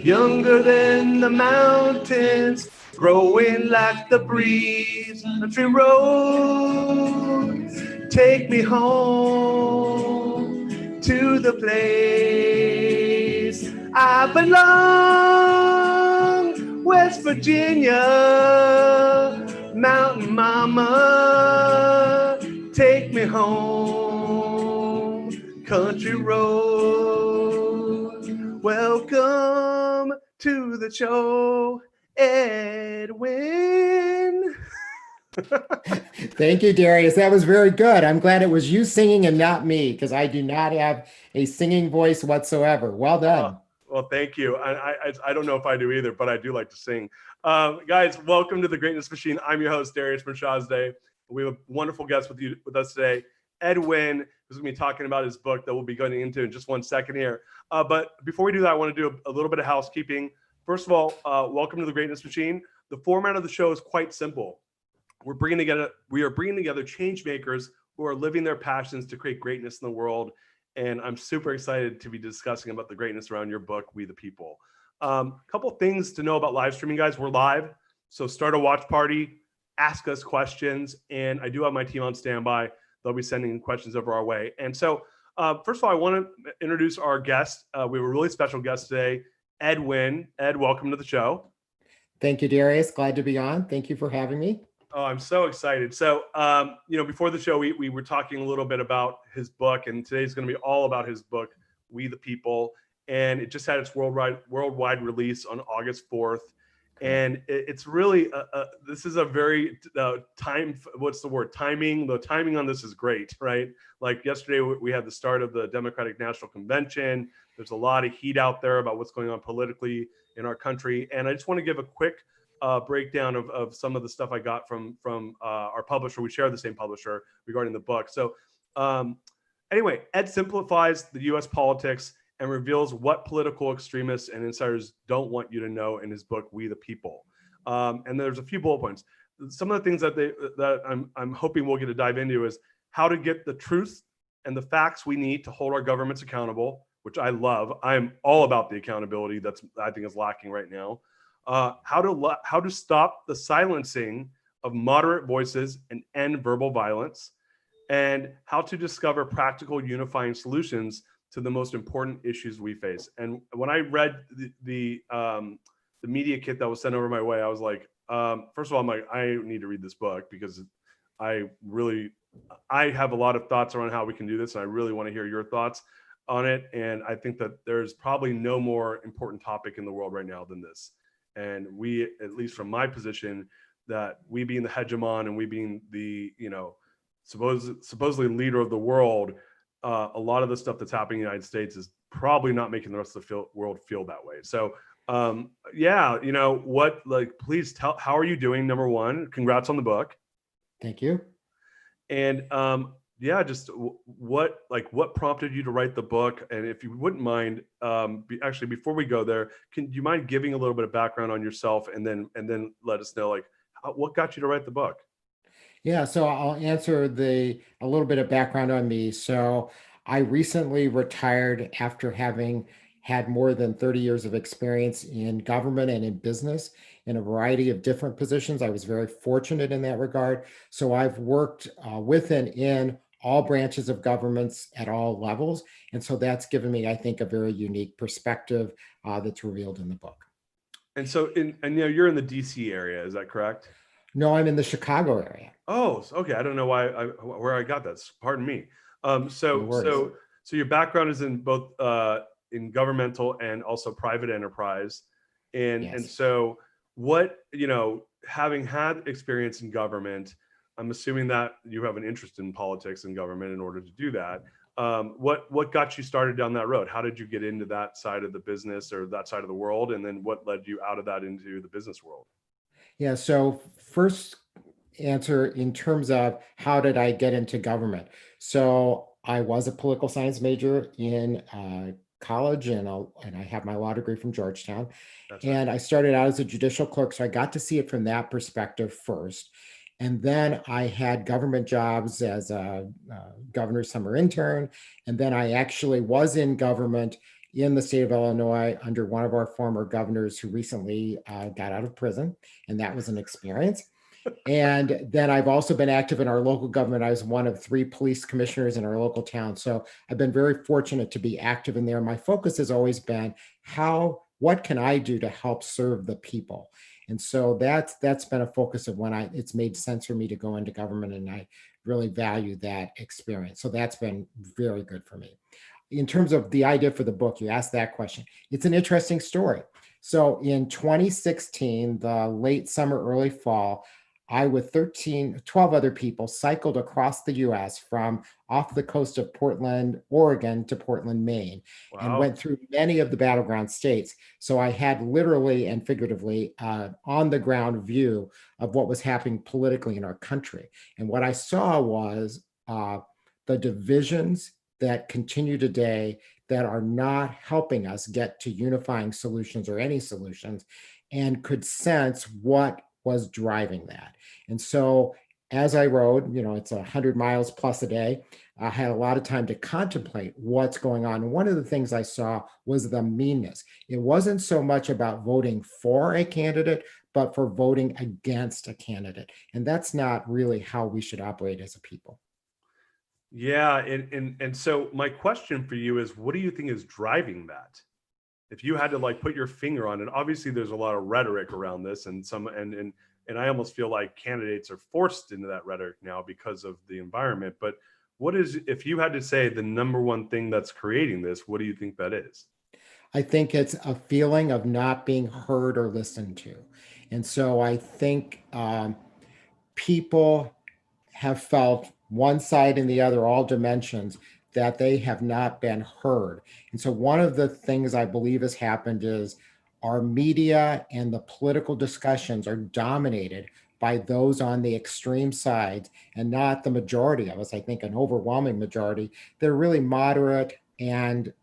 younger than the mountains, growing like the breeze. Country roads, take me home to the place I belong. West Virginia, Mountain Mama, take me home. Country roads, welcome to the show, Edwin. Thank you, Darius. That was very good. I'm glad it was you singing and not me, because I do not have a singing voice whatsoever. Well done. Well, thank you. I don't know if I do either, but I do like to sing. Guys, welcome to the Greatness Machine. I'm your host, Darius Mirshahzadeh. We have a wonderful guest with us today, Ed Wynn, who's going to be talking about his book that we'll be going into in just 1 second here. But before we do that, I want to do a little bit of housekeeping. First of all, welcome to the Greatness Machine. The format of the show is quite simple. We are bringing together change makers who are living their passions to create greatness in the world. And I'm super excited to be discussing about the greatness around your book, We the People. Couple things to know about live streaming, guys. We're live, so start a watch party, ask us questions, and I do have my team on standby. They'll be sending questions over our way. And so, first of all, I want to introduce our guest. We have a really special guest today, Ed Wynn. Ed, welcome to the show. Thank you, Darius. Glad to be on. Thank you for having me. Oh, I'm so excited. So, before the show, we were talking a little bit about his book, and today's going to be all about his book, We the People. And it just had its worldwide release on August 4th. And it's really, this is a very timing. The timing on this is great, right? Like yesterday, we had the start of the Democratic National Convention. There's a lot of heat out there about what's going on politically in our country. And I just want to give a quick breakdown of some of the stuff I got from our publisher. We share the same publisher regarding the book. So anyway, Ed simplifies the U.S. politics and reveals what political extremists and insiders don't want you to know in his book, We the People. And there's a few bullet points. Some of the things that I'm hoping we'll get to dive into is how to get the truth and the facts we need to hold our governments accountable, which I love. I'm all about the accountability that's I think is lacking right now. How to stop the silencing of moderate voices and end verbal violence, and how to discover practical unifying solutions to the most important issues we face. And when I read the media kit that was sent over my way, I was like, first of all, I'm like, I need to read this book because I have a lot of thoughts around how we can do this, and I really want to hear your thoughts on it. And I think that there's probably no more important topic in the world right now than this. And we, at least from my position, that we being the hegemon and we being the, supposedly leader of the world, a lot of the stuff that's happening in the United States is probably not making the rest of the world feel that way. So, please tell, how are you doing? Number one, congrats on the book. Thank you. And just what prompted you to write the book? And if you wouldn't mind, actually, before we go there, do you mind giving a little bit of background on yourself, and then let us know what got you to write the book? Yeah, so I'll answer a little bit of background on me. So I recently retired after having had more than 30 years of experience in government and in business in a variety of different positions. I was very fortunate in that regard. So I've worked with and in all branches of governments at all levels. And so that's given me, I think, a very unique perspective that's revealed in the book. And so, you're in the DC area, is that correct? No, I'm in the Chicago area. Oh, okay. I don't know where I got that. Pardon me. So your background is in both in governmental and also private enterprise, and Yes. and so what having had experience in government, I'm assuming that you have an interest in politics and government in order to do that. What got you started down that road? How did you get into that side of the business or that side of the world, and then what led you out of that into the business world? Yeah, so first answer in terms of how did I get into government? So I was a political science major in college, and I have my law degree from Georgetown. That's right. And I started out as a judicial clerk, so I got to see it from that perspective first. And then I had government jobs as a governor's summer intern. And then I actually was in government in the state of Illinois under one of our former governors who recently got out of prison, and that was an experience. And then I've also been active in our local government. I was one of 3 police commissioners in our local town. So I've been very fortunate to be active in there. My focus has always been what can I do to help serve the people? And so that's been a focus of when it's made sense for me to go into government, and I really value that experience. So that's been very good for me. In terms of the idea for the book, you asked that question. It's an interesting story. So in 2016, the late summer, early fall, I, with 12 other people, cycled across the US from off the coast of Portland, Oregon to Portland, Maine, and Wow. went through many of the battleground states. So I had literally and figuratively on the ground view of what was happening politically in our country. And what I saw was the divisions that continue today that are not helping us get to unifying solutions or any solutions, and could sense what was driving that. And so as I rode, it's 100 miles plus a day, I had a lot of time to contemplate what's going on. And one of the things I saw was the meanness. It wasn't so much about voting for a candidate, but for voting against a candidate. And that's not really how we should operate as a people. Yeah, and so my question for you is, what do you think is driving that? If you had to like put your finger on it, obviously there's a lot of rhetoric around this, and I almost feel like candidates are forced into that rhetoric now because of the environment. But if you had to say the number one thing that's creating this, what do you think that is? I think it's a feeling of not being heard or listened to. And so I think people have felt one side and the other, all dimensions, that they have not been heard. And so one of the things I believe has happened is our media and the political discussions are dominated by those on the extreme sides and not the majority of us. I think an overwhelming majority. They're really moderate and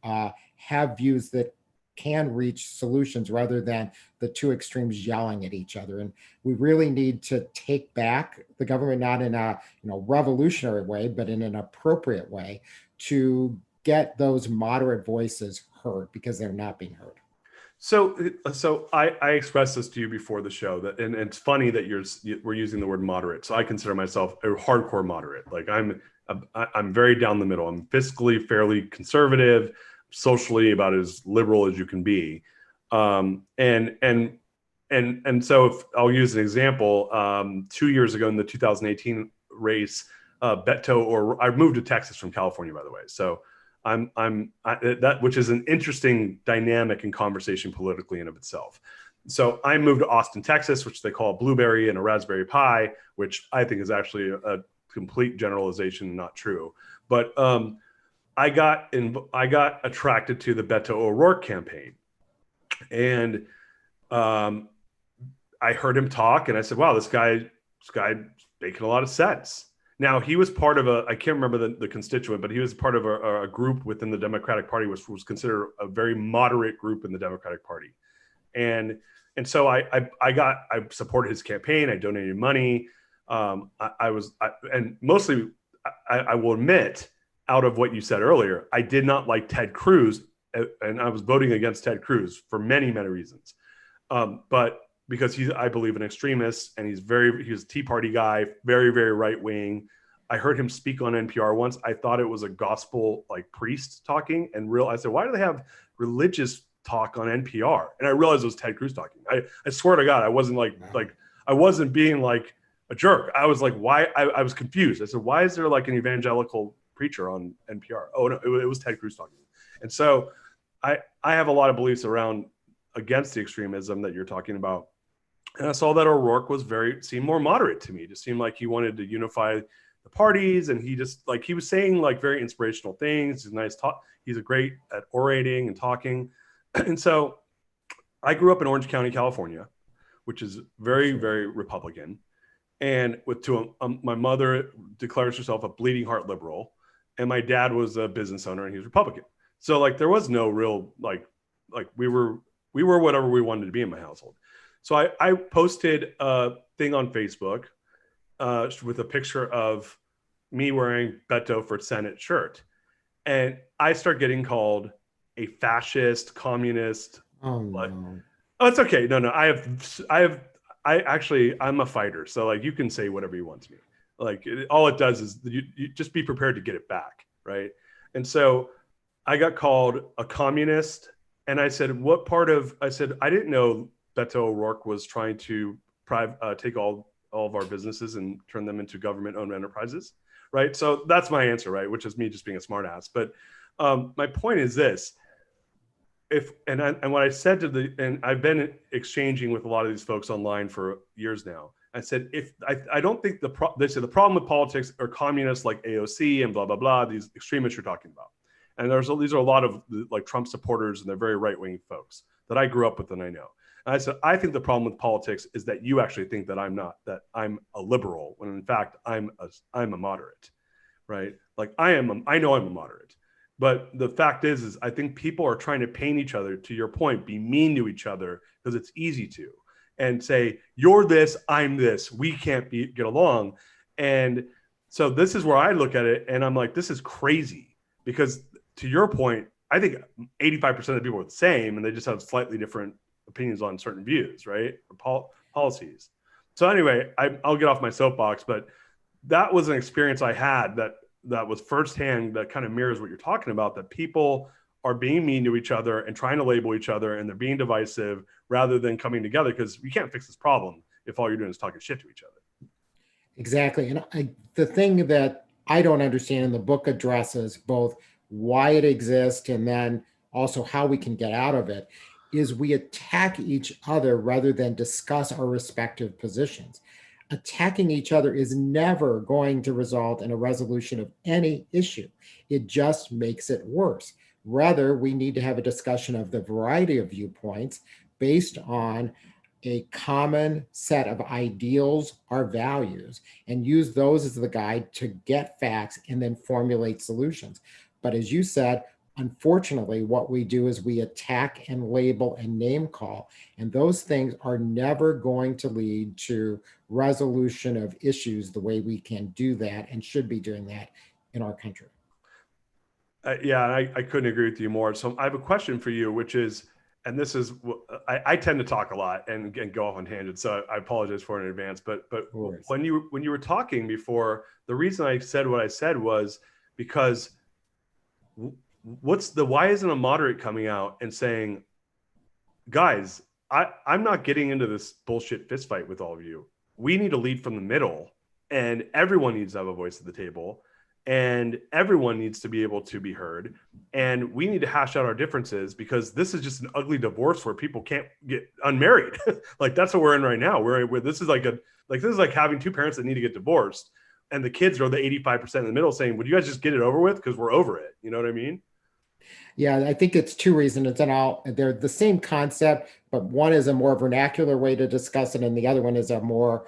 have views that can reach solutions rather than the two extremes yelling at each other. And we really need to take back the government, not in a revolutionary way, but in an appropriate way, to get those moderate voices heard, because they're not being heard. So I expressed this to you before the show, that, and it's funny that we're using the word moderate. So I consider myself a hardcore moderate. Like I'm very down the middle. I'm fiscally fairly conservative, socially about as liberal as you can be. And so if I'll use an example, 2 years ago in the 2018 race, I moved to Texas from California, by the way. So that, which is an interesting dynamic and conversation politically in of itself. So I moved to Austin, Texas, which they call a blueberry and a raspberry pie, which I think is actually a complete generalization, not true. But I got attracted to the Beto O'Rourke campaign, and I heard him talk, and I said, "Wow, this guy making a lot of sense." Now, he was part of I can't remember the constituent, but he was part of a group within the Democratic Party, which was considered a very moderate group in the Democratic Party. And so I supported his campaign. I donated money. And mostly, I will admit, out of what you said earlier, I did not like Ted Cruz, and I was voting against Ted Cruz for many, many reasons. But because I believe, an extremist, and he's a Tea Party guy, very, very right wing. I heard him speak on NPR once. I thought it was a gospel like priest talking, and I said, why do they have religious talk on NPR? And I realized it was Ted Cruz talking. I swear to God, I wasn't I wasn't being like a jerk. I was like, why? I was confused. I said, why is there like an evangelical preacher on NPR? Oh no, it was Ted Cruz talking. And so I have a lot of beliefs against the extremism that you're talking about. And I saw that O'Rourke seemed more moderate to me. It just seemed like he wanted to unify the parties, and he was saying like very inspirational things. He's nice talk. He's great at orating and talking. And so I grew up in Orange County, California, which is very, very Republican. And my mother declares herself a bleeding heart liberal, and my dad was a business owner, and he was Republican. So like there was no real like we were whatever we wanted to be in my household. So I posted a thing on Facebook with a picture of me wearing Beto for Senate shirt. And I start getting called a fascist, communist. Oh Like, no. oh, it's okay. No, I'm a fighter. So like, you can say whatever you want to me. Like, all it does is you just be prepared to get it back. Right. And so I got called a communist. And I said, I said, I didn't know Beto O'Rourke was trying to take all of our businesses and turn them into government owned enterprises. Right. So that's my answer. Right. Which is me just being a smartass. But my point is this: and what I said and I've been exchanging with a lot of these folks online for years now. I said, I don't think they say the problem with politics are communists like AOC and blah blah blah, these extremists you're talking about, and these are a lot of like Trump supporters, and they're very right wing folks that I grew up with and I know. And I said, I think the problem with politics is that you actually think that I'm a liberal, when in fact I'm a moderate, right? Like I know I'm a moderate. But the fact is I think people are trying to paint each other, to your point, be mean to each other because it's easy to, and say, you're this, I'm this, we can't get along. And so this is where I look at it and I'm like, this is crazy, because to your point, I think 85% of the people are the same and they just have slightly different opinions on certain views, right? Or policies. So anyway, I'll get off my soapbox, but that was an experience I had that was firsthand, that kind of mirrors what you're talking about, that people are being mean to each other and trying to label each other, and they're being divisive rather than coming together, because you can't fix this problem if all you're doing is talking shit to each other. Exactly. And the thing that I don't understand, in the book addresses both why it exists and then also how we can get out of it, is we attack each other rather than discuss our respective positions. Attacking each other is never going to result in a resolution of any issue. It just makes it worse. Rather, we need to have a discussion of the variety of viewpoints based on a common set of ideals or values, and use those as the guide to get facts and then formulate solutions. But as you said, unfortunately, what we do is we attack and label and name call, and those things are never going to lead to resolution of issues the way we can do that and should be doing that in our country. Yeah, I couldn't agree with you more. So I have a question for you, which is, and this is, I tend to talk a lot and go off on tangents, so I apologize for it in advance. But when you were talking before, the reason I said what I said was because why isn't a moderate coming out and saying, guys, I'm not getting into this bullshit fist fight with all of you. We need to lead from the middle, and everyone needs to have a voice at the table, and everyone needs to be able to be heard, and we need to hash out our differences, because this is just an ugly divorce where people can't get unmarried. Like, that's what we're in right now. Where this is like having two parents that need to get divorced, and the kids are the 85% in the middle saying, would you guys just get it over with, because we're over it? You know what I mean? Yeah, I think it's two reasons, and they're the same concept, but one is a more vernacular way to discuss it, and the other one is a more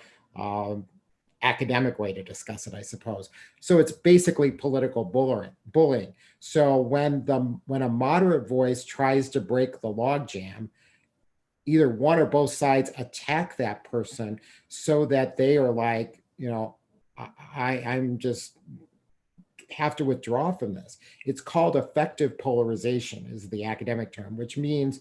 academic way to discuss it, I suppose. So it's basically political bullying. So when a moderate voice tries to break the logjam, either one or both sides attack that person so that they are like, I'm just have to withdraw from this. It's called effective polarization, is the academic term, which means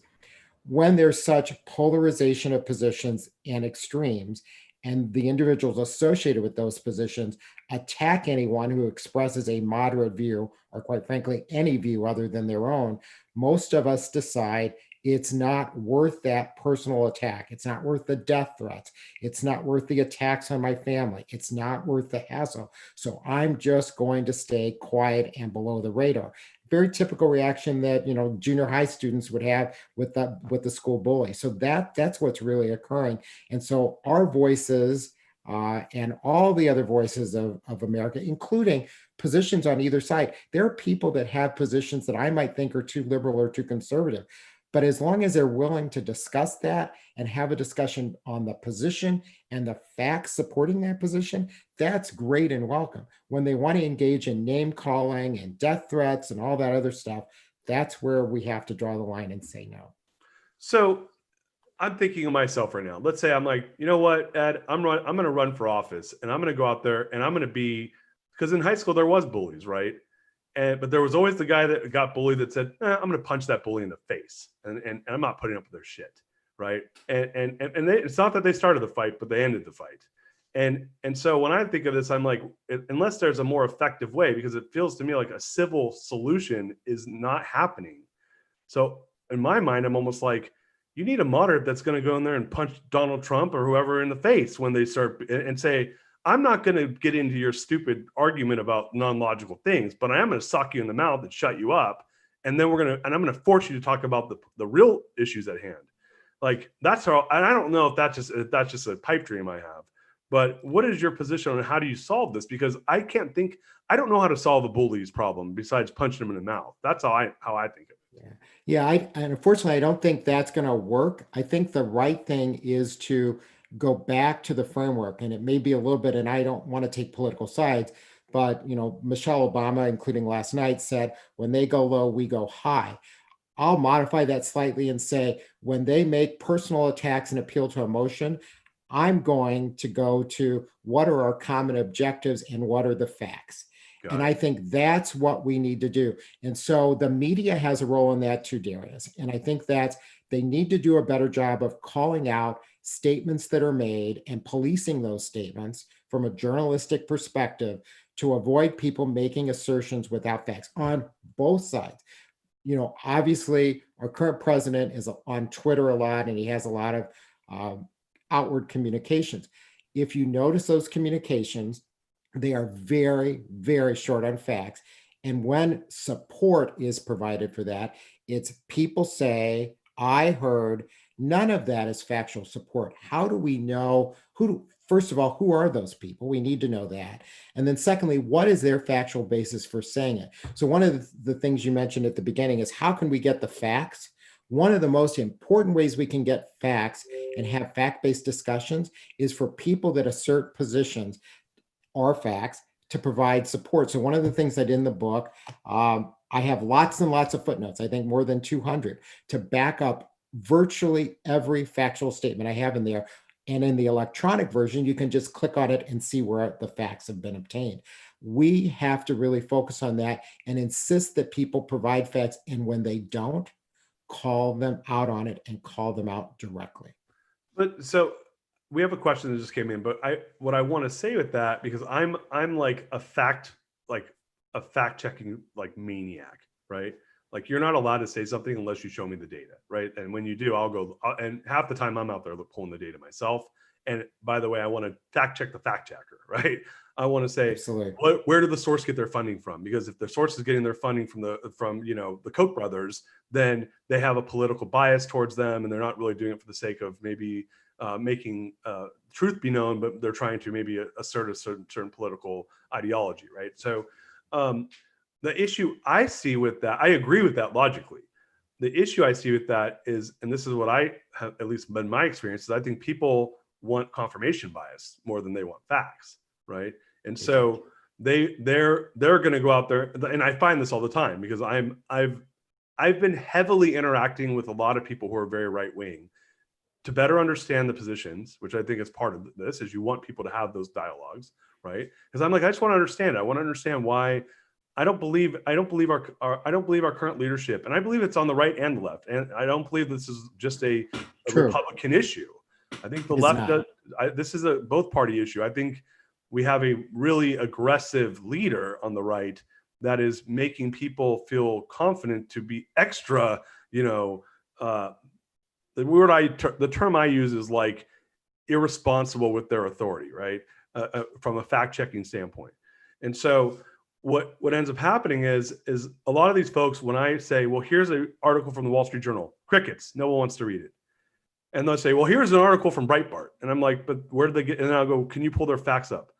when there's such polarization of positions and extremes, and the individuals associated with those positions attack anyone who expresses a moderate view, or quite frankly, any view other than their own, most of us decide it's not worth that personal attack. It's not worth the death threats. It's not worth the attacks on my family. It's not worth the hassle. So I'm just going to stay quiet and below the radar. Very typical reaction that junior high students would have with the school bully. So that's what's really occurring. And so our voices and all the other voices of America, including positions on either side, there are people that have positions that I might think are too liberal or too conservative. But as long as they're willing to discuss that and have a discussion on the position and the facts supporting that position, that's great and welcome. When they want to engage in name calling and death threats and all that other stuff, that's where we have to draw the line and say no. So I'm thinking of myself right now. Let's say I'm like, you know what, Ed, I'm going to run for office, and I'm going to go out there and I'm going to be, because in high school there was bullies, right? But there was always the guy that got bullied that said, I'm going to punch that bully in the face, and I'm not putting up with their shit, right? And it's not that they started the fight, but they ended the fight. And so when I think of this, I'm like, unless there's a more effective way, because it feels to me like a civil solution is not happening. So in my mind, I'm almost like, you need a moderate that's going to go in there and punch Donald Trump or whoever in the face when they start and say, I'm not going to get into your stupid argument about non-logical things, but I am going to sock you in the mouth and shut you up. And then I'm going to force you to talk about the real issues at hand. Like that's how, and I don't know if that's just a pipe dream I have, but what is your position on how do you solve this? Because I don't know how to solve a bully's problem besides punching him in the mouth. That's how I think of it. Yeah. And unfortunately, I don't think that's going to work. I think the right thing is to go back to the framework, and it may be a little bit, and I don't want to take political sides, but Michelle Obama, including last night, said, when they go low, we go high. I'll modify that slightly and say, when they make personal attacks and appeal to emotion, I'm going to go to what are our common objectives and what are the facts. And I think that's what we need to do. And so the media has a role in that too, Darius. And I think that they need to do a better job of calling out statements that are made and policing those statements from a journalistic perspective to avoid people making assertions without facts on both sides. Obviously, our current president is on Twitter a lot, and he has a lot of outward communications. If you notice those communications, they are very, very short on facts. And when support is provided for that, it's people say, I heard. None of that is factual support. How do we know first of all, who are those people? We need to know that. And then secondly, what is their factual basis for saying it? So one of the things you mentioned at the beginning is how can we get the facts? One of the most important ways we can get facts and have fact-based discussions is for people that assert positions or facts to provide support. So one of the things that in the book, I have lots and lots of footnotes, I think more than 200, to back up virtually every factual statement I have in there. And in the electronic version, you can just click on it and see where the facts have been obtained. We have to really focus on that and insist that people provide facts. And when they don't, call them out on it and call them out directly. But so we have a question that just came in, but what I want to say with that, because I'm like a fact checking like maniac, right? Like you're not allowed to say something unless you show me the data, right? And when you do, I'll go, and half the time I'm out there pulling the data myself. And by the way, I want to fact check the fact checker, right? I want to say, where did the source get their funding from? Because if the source is getting their funding from the Koch brothers, then they have a political bias towards them, and they're not really doing it for the sake of maybe making truth be known, but they're trying to maybe assert a certain political ideology, right? So the issue I see with that, I agree with that logically. The issue I see with that is, and this is what I have at least been my experience, is I think people want confirmation bias more than they want facts, right? And so they're going to go out there, and I find this all the time because I've been heavily interacting with a lot of people who are very right wing to better understand the positions, which I think is part of this, is you want people to have those dialogues, right? Because I'm like, I just want to understand. I want to understand why I don't believe our current leadership, and I believe it's on the right and the left, and I don't believe this is just a Republican issue. I think the left does. This is a both party issue. I think we have a really aggressive leader on the right that is making people feel confident to be extra. The term I use is like irresponsible with their authority, right? From a fact checking standpoint, and so. What ends up happening is a lot of these folks, when I say, well, here's an article from the Wall Street Journal, crickets, no one wants to read it. And they'll say, well, here's an article from Breitbart. And I'm like, but where did they get? And I'll go, can you pull their facts up?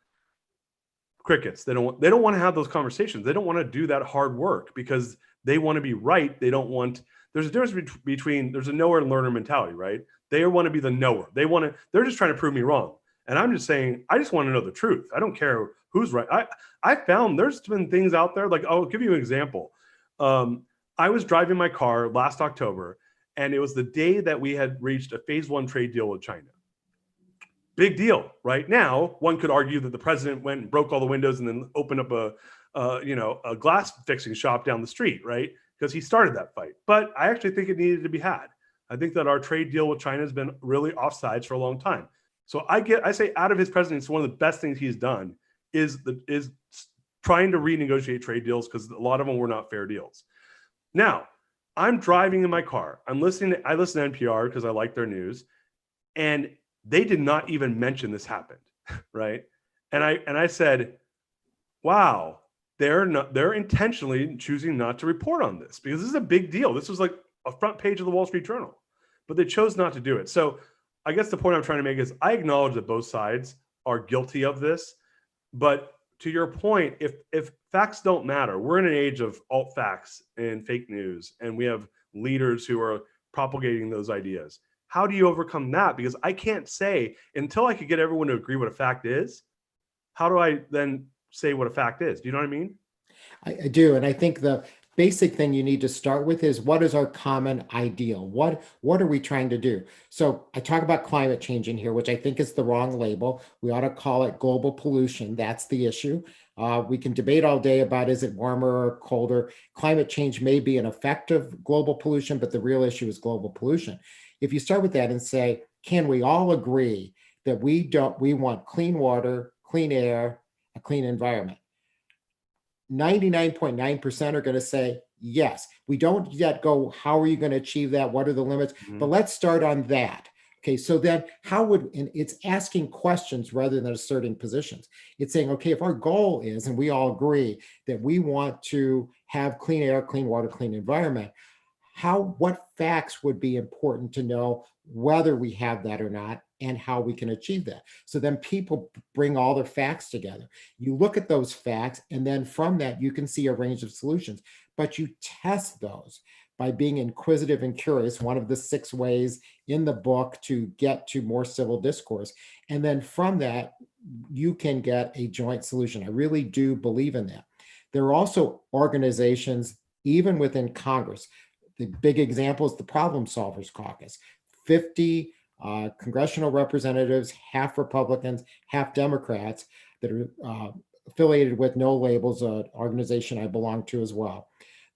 Crickets. They don't want to have those conversations. They don't want to do that hard work because they want to be right. They don't want, there's a difference between, there's a knower and learner mentality, right? They want to be the knower. They're just trying to prove me wrong. And I'm just saying, I just want to know the truth. I don't care who's right. I found there's been things out there, like I'll give you an example. I was driving my car last October, and it was the day that we had reached a phase 1 trade deal with China. Big deal, right? Now, one could argue that the president went and broke all the windows and then opened up a glass fixing shop down the street, right? Because he started that fight. But I actually think it needed to be had. I think that our trade deal with China has been really offsides for a long time. So I say out of his presidency, one of the best things he's done is trying to renegotiate trade deals, because a lot of them were not fair deals. Now, I'm driving in my car. I listen to NPR because I like their news, and they did not even mention this happened, right? And I said, wow, they're intentionally choosing not to report on this, because this is a big deal. This was like a front page of the Wall Street Journal, but they chose not to do it. So I guess the point I'm trying to make is I acknowledge that both sides are guilty of this, but to your point, if facts don't matter, we're in an age of alt facts and fake news, and we have leaders who are propagating those ideas. How do you overcome that? Because I can't say, until I could get everyone to agree what a fact is, how do I then say what a fact is? Do you know what I mean? I do. And I think the basic thing you need to start with is, what is our common ideal? What are we trying to do? So I talk about climate change in here, which I think is the wrong label. We ought to call it global pollution. That's the issue. We can debate all day about, is it warmer or colder? Climate change may be an effect of global pollution, but the real issue is global pollution. If you start with that and say, can we all agree that we want clean water, clean air, a clean environment? 99.9% are going to say yes. We don't yet go, how are you going to achieve that? What are the limits? Mm-hmm. But let's start on that. Okay, so then and it's asking questions rather than asserting positions. It's saying, okay, if our goal is, and we all agree that we want to have clean air, clean water, clean environment, what facts would be important to know whether we have that or not, and how we can achieve that. So then people bring all their facts together. You look at those facts, and then from that, you can see a range of solutions, but you test those by being inquisitive and curious, one of the 6 ways in the book to get to more civil discourse. And then from that, you can get a joint solution. I really do believe in that. There are also organizations, even within Congress. The big example is the Problem Solvers Caucus. 50 congressional representatives, half Republicans, half Democrats, that are affiliated with No Labels, an organization I belong to as well,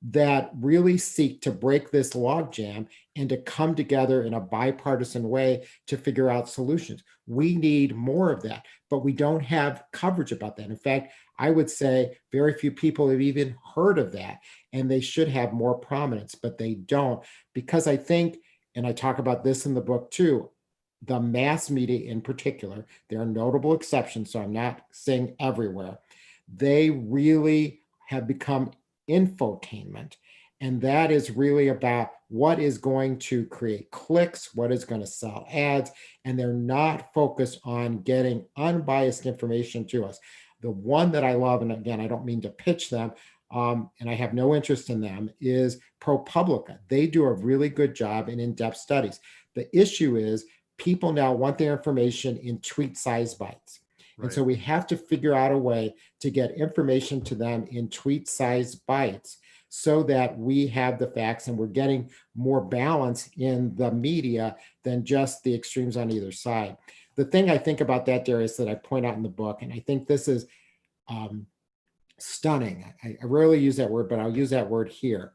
that really seek to break this logjam and to come together in a bipartisan way to figure out solutions. We need more of that, but we don't have coverage about that. In fact, I would say very few people have even heard of that, and they should have more prominence, but they don't, because I think, and I talk about this in the book too, the mass media in particular, there are notable exceptions, so I'm not saying everywhere, they really have become infotainment. And that is really about what is going to create clicks, what is going to sell ads, and they're not focused on getting unbiased information to us. The one that I love, and again, I don't mean to pitch them, and I have no interest in them, is ProPublica. They do a really good job in in-depth studies. The issue is people now want their information in tweet-sized bites. Right. And so we have to figure out a way to get information to them in tweet-sized bites so that we have the facts and we're getting more balance in the media than just the extremes on either side. The thing I think about that, Darius, that I point out in the book, and I think this is stunning. I rarely use that word, but I'll use that word here.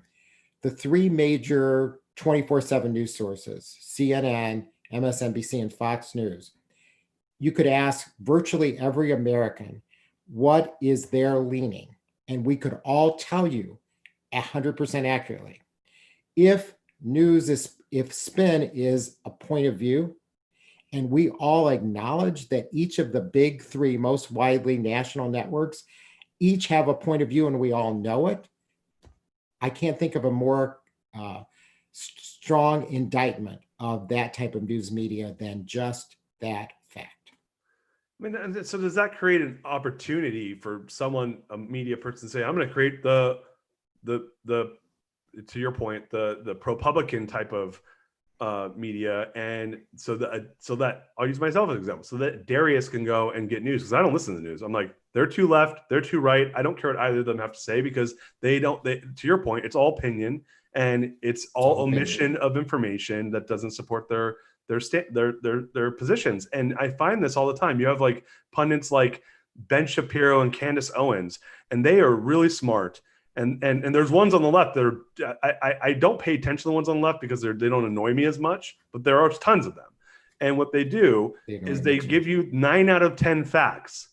The 3 major 24/7 news sources, CNN, MSNBC, and Fox News, you could ask virtually every American, what is their leaning? And we could all tell you 100% accurately. If spin is a point of view, and we all acknowledge that each of the big 3 most widely national networks each have a point of view and we all know it, I can't think of a more strong indictment of that type of news media than just that fact. I mean, so does that create an opportunity for someone, a media person, to say, I'm going to create the to your point, the pro-publican type of media, and so that I'll use myself as an example, so that Darius can go and get news, because I don't listen to the news. I'm like, they're too left, they're too right. I don't care what either of them have to say, because to your point, it's all opinion, and it's all omission of information that doesn't support their positions. And I find this all the time. You have like pundits like Ben Shapiro and Candace Owens, and they are really smart. And there's ones on the left that are, I don't pay attention to the ones on the left because they don't annoy me as much, but there are tons of them. And what they do is they give you 9 out of 10 facts,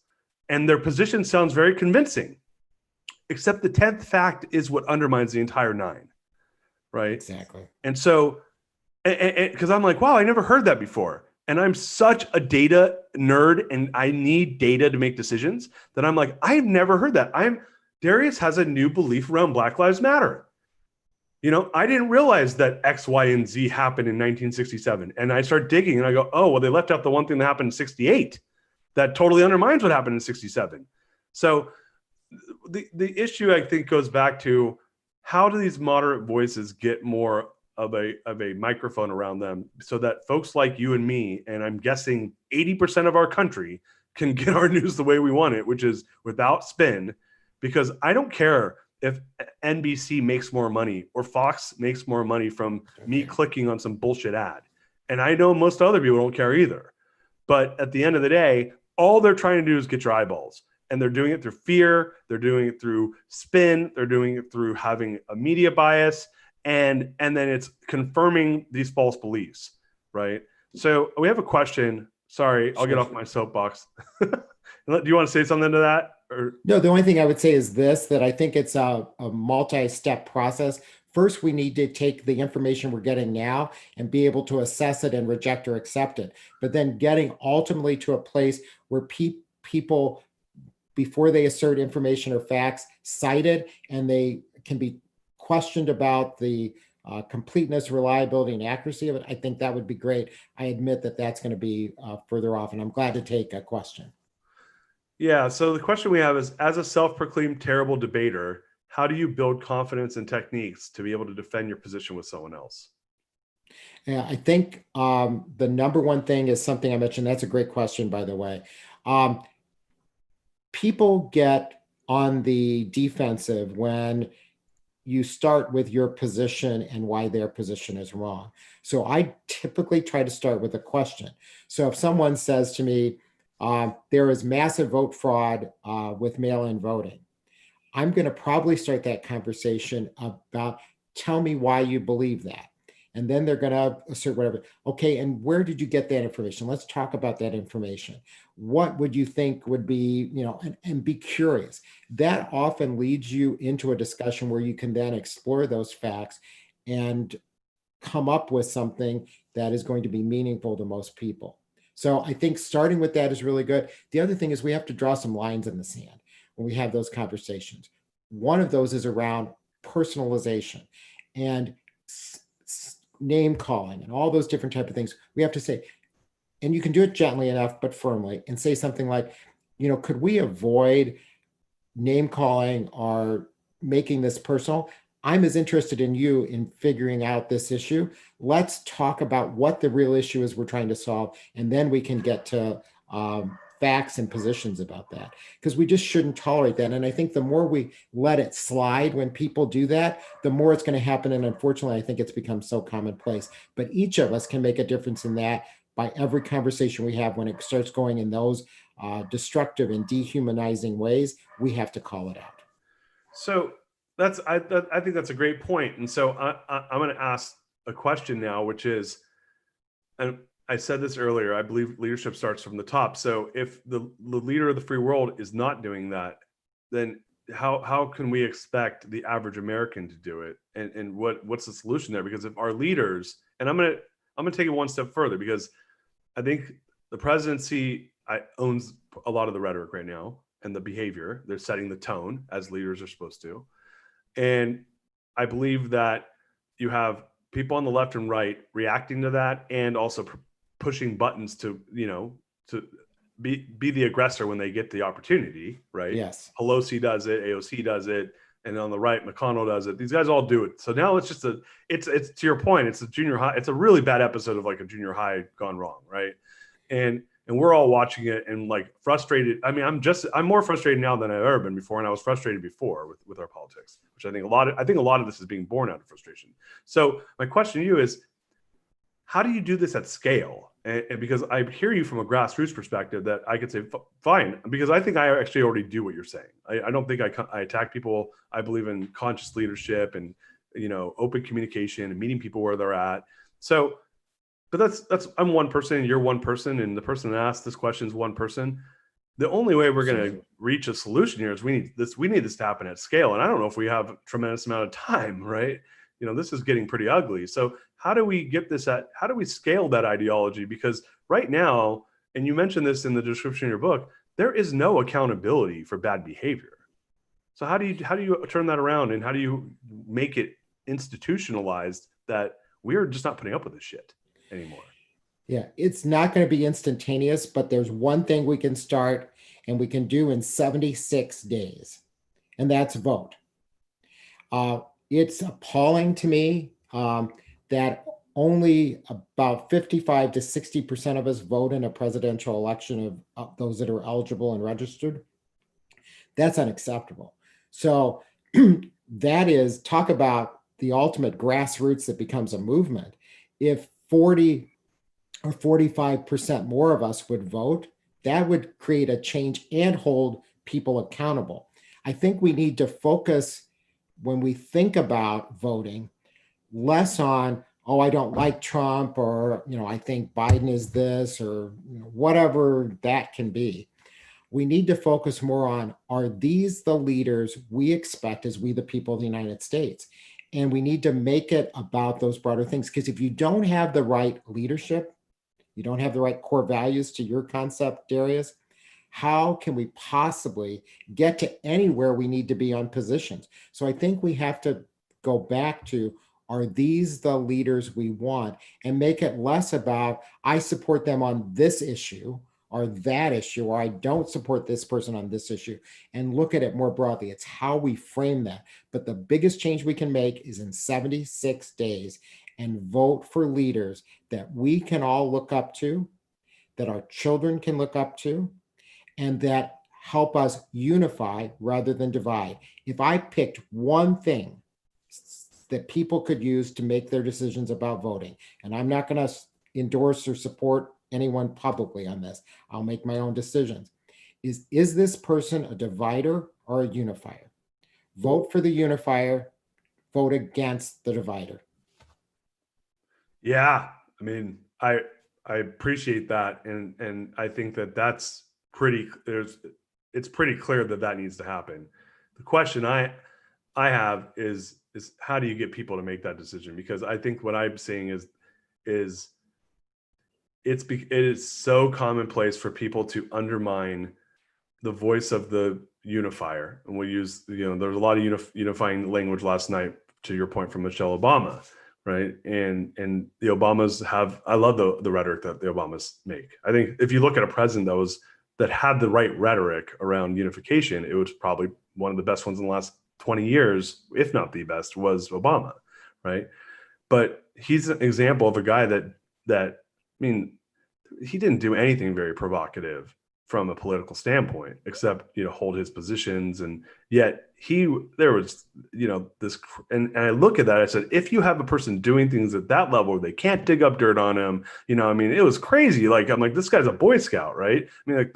and their position sounds very convincing, except the 10th fact is what undermines the entire 9, right? Exactly. And so, because I'm like, wow, I never heard that before. And I'm such a data nerd and I need data to make decisions that I'm like, I've never heard that. Darius has a new belief around Black Lives Matter. You know, I didn't realize that X, Y, and Z happened in 1967. And I start digging and I go, oh, well, they left out the one thing that happened in 68 that totally undermines what happened in 67. So the issue, I think, goes back to how do these moderate voices get more of a microphone around them so that folks like you and me, and I'm guessing 80% of our country, can get our news the way we want it, which is without spin. Because I don't care if NBC makes more money or Fox makes more money from me clicking on some bullshit ad. And I know most other people don't care either. But at the end of the day, all they're trying to do is get your eyeballs. And they're doing it through fear. They're doing it through spin. They're doing it through having a media bias. And then it's confirming these false beliefs, right? So we have a question. Sorry, I'll get off my soapbox. Do you want to say something to that? Or? No, the only thing I would say is this, that I think it's a multi-step process. First, we need to take the information we're getting now and be able to assess it and reject or accept it. But then getting ultimately to a place where people, before they assert information or facts, cite it, and they can be questioned about the completeness, reliability, and accuracy of it. I think that would be great. I admit that that's going to be further off, and I'm glad to take a question. Yeah, so the question we have is, as a self-proclaimed terrible debater, how do you build confidence and techniques to be able to defend your position with someone else? Yeah, I think the number one thing is something I mentioned. That's a great question, by the way. People get on the defensive when you start with your position and why their position is wrong. So I typically try to start with a question. So if someone says to me, there is massive vote fraud with mail-in voting, I'm going to probably start that conversation about, tell me why you believe that. And then they're going to assert whatever. Okay, and where did you get that information? Let's talk about that information. What would you think would be, and be curious. That often leads you into a discussion where you can then explore those facts and come up with something that is going to be meaningful to most people. So I think starting with that is really good. The other thing is we have to draw some lines in the sand when we have those conversations. One of those is around personalization and name calling and all those different type of things. We have to say, and you can do it gently enough, but firmly, and say something like, could we avoid name calling or making this personal? I'm as interested in you in figuring out this issue. Let's talk about what the real issue is we're trying to solve. And then we can get to facts and positions about that, because we just shouldn't tolerate that. And I think the more we let it slide when people do that, the more it's going to happen. And unfortunately, I think it's become so commonplace. But each of us can make a difference in that by every conversation we have. When it starts going in those destructive and dehumanizing ways, we have to call it out. So I think that's a great point. And so I'm going to ask a question now, which is, and I said this earlier, I believe leadership starts from the top. So if the leader of the free world is not doing that, then how can we expect the average American to do it? And what's the solution there? Because if our leaders, and I'm gonna take it one step further, because I think the presidency owns a lot of the rhetoric right now and the behavior. They're setting the tone as leaders are supposed to. And I believe that you have people on the left and right reacting to that, and also pushing buttons to be the aggressor when they get the opportunity, right? Yes. Pelosi does it, AOC does it, and on the right, McConnell does it. These guys all do it. So now it's just it's to your point, it's a junior high. It's a really bad episode of like a junior high gone wrong, right? And we're all watching it and like frustrated. I mean, I'm more frustrated now than I've ever been before, and I was frustrated before with our politics, which I think a lot of this is being born out of frustration. So my question to you is, how do you do this at scale? And because I hear you from a grassroots perspective that I could say, fine, because I think I actually already do what you're saying. I don't think I attack people. I believe in conscious leadership and, open communication and meeting people where they're at. So, but that's I'm one person and you're one person, and the person that asked this question is one person. The only way we're going to reach a solution here is we need this to happen at scale. And I don't know if we have a tremendous amount of time, right? This is getting pretty ugly. So how do we how do we scale that ideology? Because right now, and you mentioned this in the description of your book, there is no accountability for bad behavior. So how do you turn that around, and how do you make it institutionalized that we're just not putting up with this shit anymore? Yeah, it's not going to be instantaneous, but there's one thing we can start and we can do in 76 days, and that's vote. It's appalling to me that only about 55 to 60% of us vote in a presidential election of those that are eligible and registered. That's unacceptable. So that is, talk about the ultimate grassroots that becomes a movement. If 40 or 45% more of us would vote, that would create a change and hold people accountable. I think we need to focus, when we think about voting, less on, oh, I don't like Trump, or, I think Biden is this, or whatever that can be. We need to focus more on, are these the leaders we expect as we the people of the United States? And we need to make it about those broader things. Because if you don't have the right leadership, you don't have the right core values to your concept, Darius, how can we possibly get to anywhere we need to be on positions? So I think we have to go back to, are these the leaders we want? And make it less about, I support them on this issue or that issue, or I don't support this person on this issue, and look at it more broadly. It's how we frame that. But the biggest change we can make is in 76 days, and vote for leaders that we can all look up to, that our children can look up to, and that help us unify rather than divide. If I picked one thing that people could use to make their decisions about voting, and I'm not going to endorse or support anyone publicly on this, I'll make my own decisions, is this person a divider or a unifier? Vote for the unifier, vote against the divider. Yeah, I mean, I appreciate that, and I think that's pretty. It's pretty clear that needs to happen. The question I have is how do you get people to make that decision? Because I think what I'm seeing is it is so commonplace for people to undermine the voice of the unifier, and we use there's a lot of unifying language last night, to your point, from Michelle Obama. Right. And the Obamas I love the rhetoric that the Obamas make. I think if you look at a president that had the right rhetoric around unification, it was probably one of the best ones in the last 20 years, if not the best, was Obama. Right. But he's an example of a guy that, I mean, he didn't do anything very provocative from a political standpoint, except, hold his positions. And yet there was, this, and I look at that, I said, if you have a person doing things at that level, they can't dig up dirt on him. It was crazy. Like, I'm like, this guy's a Boy Scout, right? I mean, like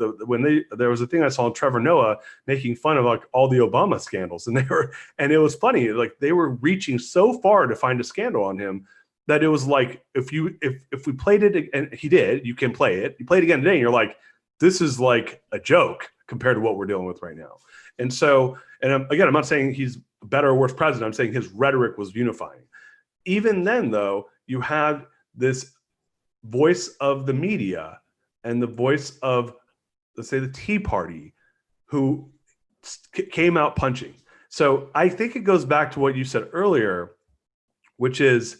there was a thing I saw on Trevor Noah making fun of like all the Obama scandals, and it was funny. Like, they were reaching so far to find a scandal on him that it was like, if we played it, and he did, you can play it. You play it again today, and you're like, this is like a joke compared to what we're dealing with right now. And so, I'm not saying he's a better or worse president. I'm saying his rhetoric was unifying. Even then, though, you had this voice of the media and the voice of, let's say, the Tea Party, who came out punching. So I think it goes back to what you said earlier, which is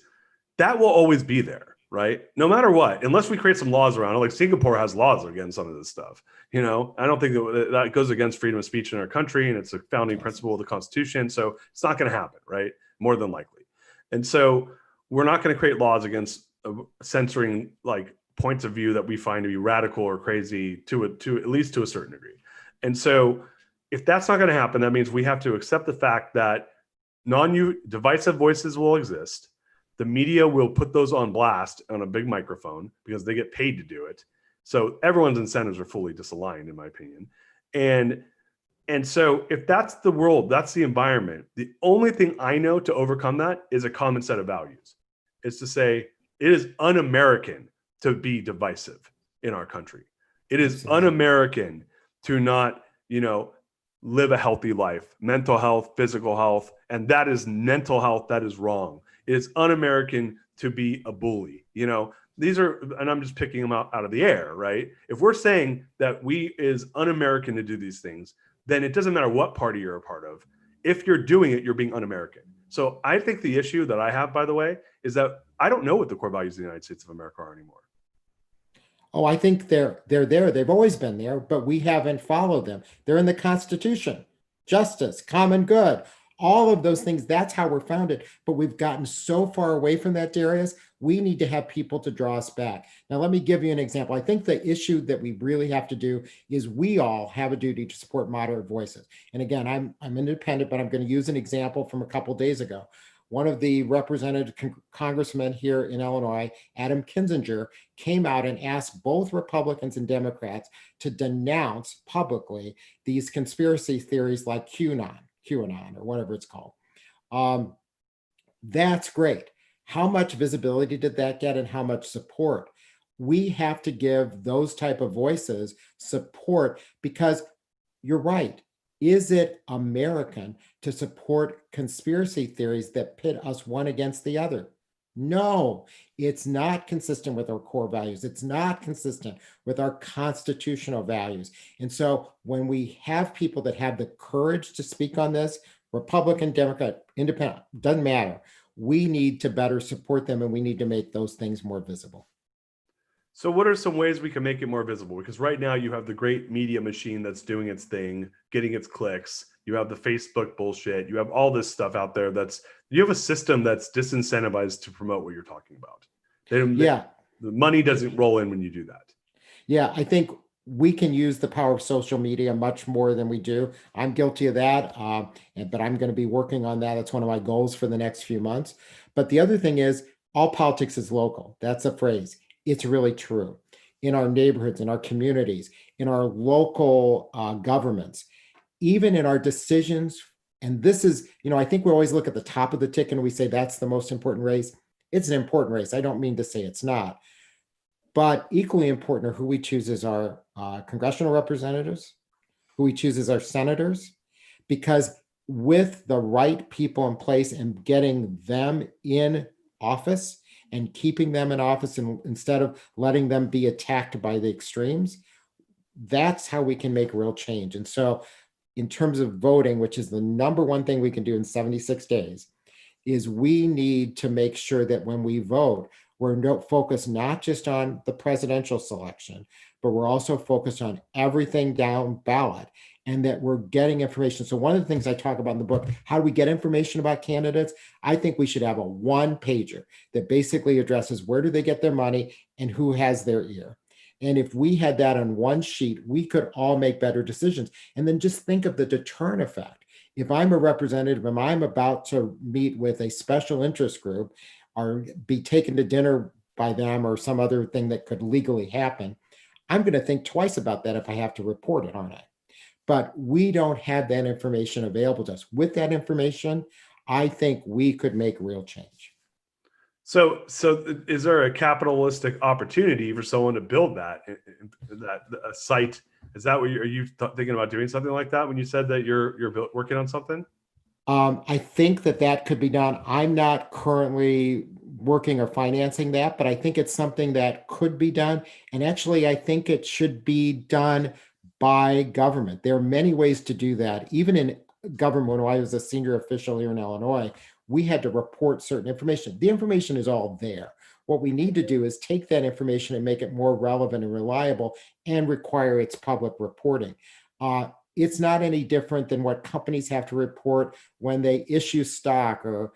that will always be there. Right? No matter what, unless we create some laws around it, like Singapore has laws against some of this stuff. I don't think that goes against freedom of speech in our country, and it's a founding principle of the Constitution. So it's not going to happen, right? More than likely. And so we're not going to create laws against censoring like points of view that we find to be radical or crazy to at least to a certain degree. And so if that's not going to happen, that means we have to accept the fact that divisive voices will exist. The media will put those on blast on a big microphone because they get paid to do it. So everyone's incentives are fully disaligned, in my opinion. And so if that's the world, that's the environment, the only thing I know to overcome that is a common set of values. It's to say it is un-American to be divisive in our country. It is un-American to not, live a healthy life, mental health, physical health, and that is mental health. That is wrong. It is un-American to be a bully. These are, and I'm just picking them out of the air, right? If we're saying that we is un-American to do these things, then it doesn't matter what party you're a part of. If you're doing it, you're being un-American. So I think the issue that I have, by the way, is that I don't know what the core values of the United States of America are anymore. Oh, I think they're there. They've always been there, but we haven't followed them. They're in the Constitution, justice, common good, all of those things. That's how we're founded. But we've gotten so far away from that, Darius. We need to have people to draw us back. Now, let me give you an example. I think the issue that we really have to do is we all have a duty to support moderate voices. And again, I'm independent, but I'm going to use an example from a couple of days ago. One of the representative congressmen here in Illinois, Adam Kinzinger, came out and asked both Republicans and Democrats to denounce publicly these conspiracy theories like QAnon or whatever it's called. That's great. How much visibility did that get and how much support? We have to give those type of voices support because you're right. Is it American to support conspiracy theories that pit us one against the other? No, it's not consistent with our core values. It's not consistent with our constitutional values. And so when we have people that have the courage to speak on this, Republican, Democrat, Independent, doesn't matter. We need to better support them and we need to make those things more visible. So what are some ways we can make it more visible? Because right now you have the great media machine that's doing its thing, getting its clicks. You have the Facebook bullshit. You have all this stuff out there you have a system that's disincentivized to promote what you're talking about. The money doesn't roll in when you do that. Yeah, I think we can use the power of social media much more than we do. I'm guilty of that, but I'm going to be working on that. It's one of my goals for the next few months. But the other thing is, all politics is local. That's a phrase. It's really true. In our neighborhoods, in our communities, in our local governments, even in our decisions. And this is, I think we always look at the top of the ticket and we say that's the most important race. It's an important race. I don't mean to say it's not. But equally important are who we choose as our congressional representatives, who we choose as our senators, because with the right people in place and getting them in office and keeping them in office and instead of letting them be attacked by the extremes, that's how we can make real change. And so in terms of voting, which is the number one thing we can do in 76 days, is we need to make sure that when we vote, we're focused not just on the presidential selection, but we're also focused on everything down ballot and that we're getting information. So one of the things I talk about in the book, how do we get information about candidates? I think we should have a one-pager that basically addresses where do they get their money and who has their ear. And if we had that on one sheet, we could all make better decisions. And then just think of the deterrent effect. If I'm a representative and I'm about to meet with a special interest group or be taken to dinner by them or some other thing that could legally happen, I'm going to think twice about that if I have to report it, aren't I? But we don't have that information available to us. With that information, I think we could make real change. So is there a capitalistic opportunity for someone to build that a site? Is that what are you thinking about doing something like that when you said that you're working on something? I think that could be done. I'm not currently working or financing that, but I think it's something that could be done. And actually, I think it should be done by government. There are many ways to do that. Even in government, when I was a senior official here in Illinois, we had to report certain information. The information is all there. What we need to do is take that information and make it more relevant and reliable and require its public reporting. It's not any different than what companies have to report when they issue stock or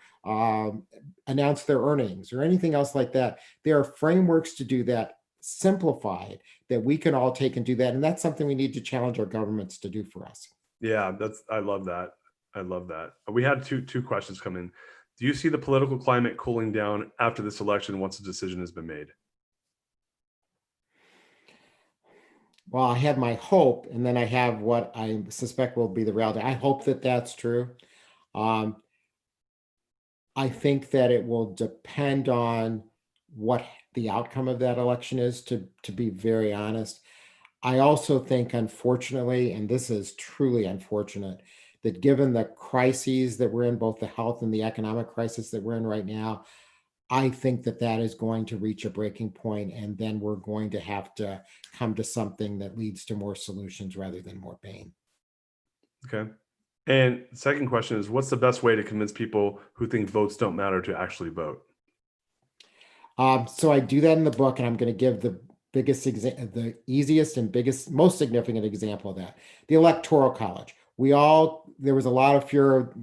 announce their earnings or anything else like that. There are frameworks to do that, simplified, that we can all take and do that. And that's something we need to challenge our governments to do for us. Yeah, I love that. I love that. We had two questions come in. Do you see the political climate cooling down after this election once a decision has been made? Well, I have my hope, and then I have what I suspect will be the reality. I hope that that's true. Um, I think that it will depend on what the outcome of that election is, to be very honest. I also think, unfortunately, and this is truly unfortunate, that given the crises that we're in, both the health and the economic crisis that we're in right now, I think that that is going to reach a breaking point, and then we're going to have to come to something that leads to more solutions rather than more pain. Okay. And second question is, what's the best way to convince people who think votes don't matter to actually vote? So I do that in the book, and I'm going to give the the easiest and biggest, most significant example of that: the Electoral College. There was a lot of fear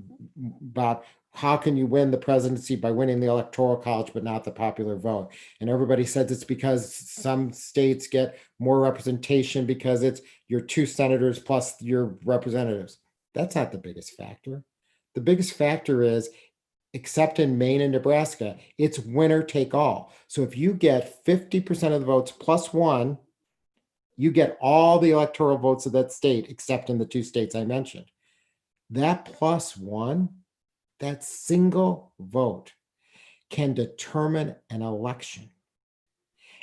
about how can you win the presidency by winning the Electoral College, but not the popular vote. And everybody says it's because some states get more representation because it's your 2 senators plus your representatives. That's not the biggest factor. The biggest factor is, except in Maine and Nebraska, it's winner take all. So if you get 50% of the votes plus 1, you get all the electoral votes of that state, except in the 2 states I mentioned. That plus 1, that single vote, can determine an election.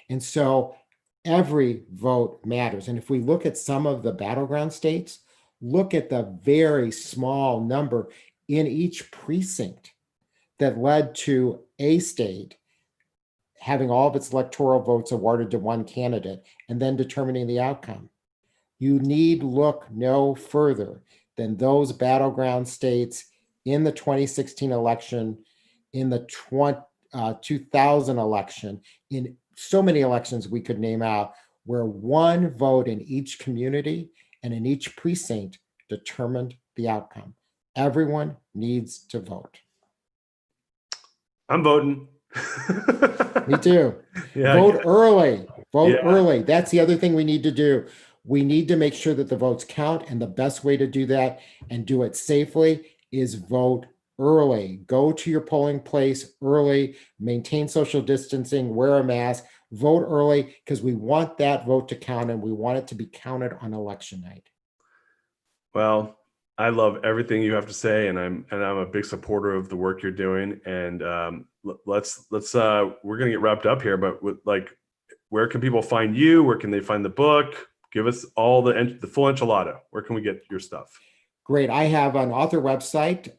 And so every vote matters. And if we look at some of the battleground states, look at the very small number in each precinct that led to a state having all of its electoral votes awarded to one candidate and then determining the outcome. You need look no further than those battleground states in the 2016 election, in the 2000 election, in so many elections we could name out, where one vote in each community and in each precinct determined the outcome. Everyone needs to vote. I'm voting. Me too. Yeah, Vote early. Vote Yeah. early. That's the other thing we need to do. We need to make sure that the votes count, and the best way to do that and do it safely is vote early. Go to your polling place early, maintain social distancing, wear a mask, vote early, because we want that vote to count, and we want it to be counted on election night. Well, I love everything you have to say, and I'm a big supporter of the work you're doing. And let's we're gonna get wrapped up here, but where can people find you? Where can they find the book? Give us all the full enchilada. Where can we get your stuff? Great. I have an author website,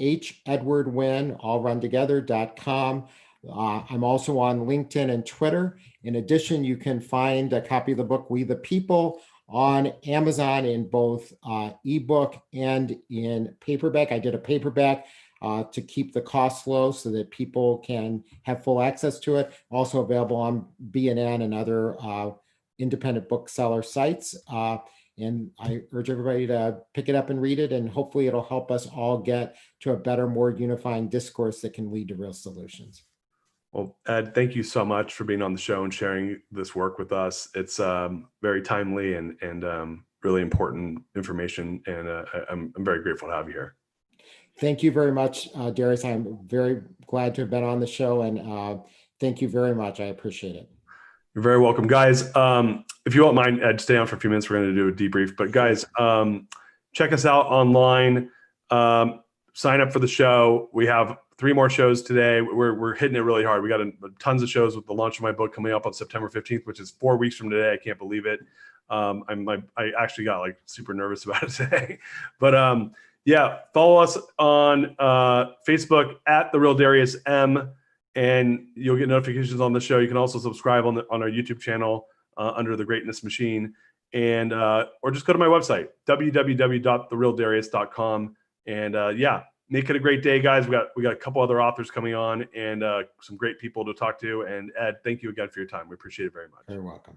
H Edward Wynn, all run together.com. I'm also on LinkedIn and Twitter. In addition, you can find a copy of the book, We the People, on Amazon in both ebook and in paperback. I did a paperback to keep the costs low so that people can have full access to it. Also available on B&N and other independent bookseller sites. And I urge everybody to pick it up and read it, and hopefully it'll help us all get to a better, more unifying discourse that can lead to real solutions. Well, Ed, thank you so much for being on the show and sharing this work with us. It's very timely and really important information, and I'm very grateful to have you here. Thank you very much, Darius. I'm very glad to have been on the show, and thank you very much. I appreciate it. You're very welcome, guys. If you won't mind, Ed, stay on for a few minutes. We're going to do a debrief. But guys, check us out online. Sign up for the show. We have 3 more shows today. We're hitting it really hard. We got tons of shows with the launch of my book coming up on September 15th, which is 4 weeks from today. I can't believe it. I actually got super nervous about it today. But yeah, follow us on Facebook at The Real Darius M, and you'll get notifications on the show. You can also subscribe on our YouTube channel under The Greatness Machine, and or just go to my website, www.therealdarius.com. And yeah, make it a great day, guys. We got a couple other authors coming on, and some great people to talk to. And Ed, thank you again for your time. We appreciate it very much. You're welcome.